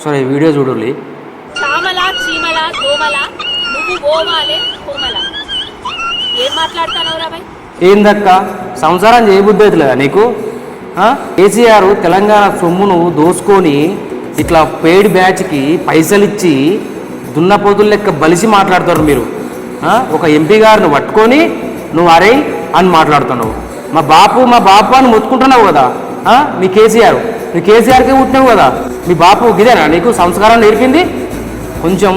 ఒకసారి ఈ వీడియో చూడండి. చామల చీమల దోమల నువ్వు ఓవాలే కోమల. ఏం మాట్లాడతానవురా భయ్? ఏందక్క సంసారం చేయబుద్ధి అవుతుందా నీకు? కేసీఆర్ తెలంగాణ సొమ్మును దోసుకొని ఇట్లా పెయిడ్ బ్యాచ్కి పైసలు ఇచ్చి దున్నపోతుల లెక్క బలిసి మాట్లాడతారు మీరు. ఒక ఎంపీ గారిని పట్టుకొని నువ్వు అరే అని మాట్లాడుతున్నావు. మా బాపు అని మొత్తుకుంటున్నావు కదా. మీ కేసీఆర్కే పుట్టినావు కదా. మీ బాపు గిదేనా నీకు సంస్కారం నేర్పింది? కొంచెం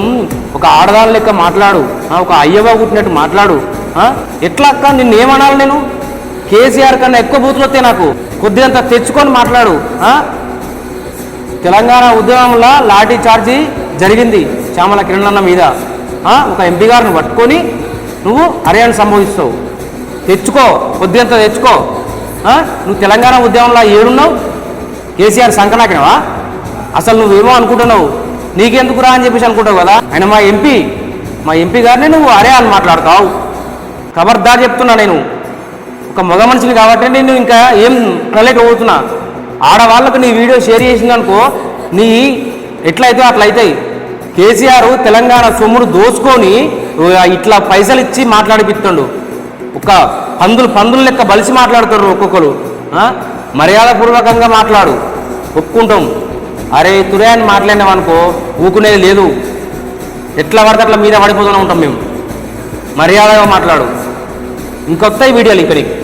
ఒక ఆడదాని లెక్క మాట్లాడు, ఒక అయ్యవ పుట్టినట్టు మాట్లాడు. ఎట్లా అక్క నిన్నేమనాలి నేను? కేసీఆర్ కన్నా ఎక్కువ బూతులు వస్తే నాకు కొద్దిగంత తెచ్చుకొని మాట్లాడు. తెలంగాణ ఉద్యమంలో లాఠీ చార్జీ జరిగింది చామల కిరణ్ మీద. ఒక ఎంపీ గారిని పట్టుకొని నువ్వు హర్యానా సంభవిస్తావు. తెచ్చుకో, కొద్దిగంత తెచ్చుకో. నువ్వు తెలంగాణ ఉద్యమంలో ఏడున్నావు? కేసీఆర్ సంకనాకినవా? అసలు నువ్వేమో అనుకుంటున్నావు, నీకెందుకు రా అని చెప్పేసి అనుకుంటావు కదా. ఆయన మా ఎంపీ గారిని నువ్వు అరే అని మాట్లాడతావు. ఖబర్దార్ చెప్తున్నా, నేను ఒక మగ మనిషిని కాబట్టి నేను ఇంకా ఏం అనలేకపోతున్నా. ఆడవాళ్ళకు నీ వీడియో షేర్ చేసిందనుకో నీ ఎట్లయితే అట్లయితాయి. కేసీఆర్ తెలంగాణ సొమ్మును దోసుకొని ఇట్లా పైసలు ఇచ్చి మాట్లాడిపిస్తుండు. ఒక పందులు లెక్క బలిసి మాట్లాడుతారు ఒక్కొక్కరు. మర్యాదపూర్వకంగా మాట్లాడు, ఒప్పుకుంటాం. అరే తురే అని మాట్లాడినామనుకో ఊకునేది లేదు. ఎట్లా పడితే అట్లా మీద పడిపోతూనే ఉంటాం మేము. మర్యాదగా మాట్లాడు. ఇంకొత్త వీడియోలు ఇంకా నీకు.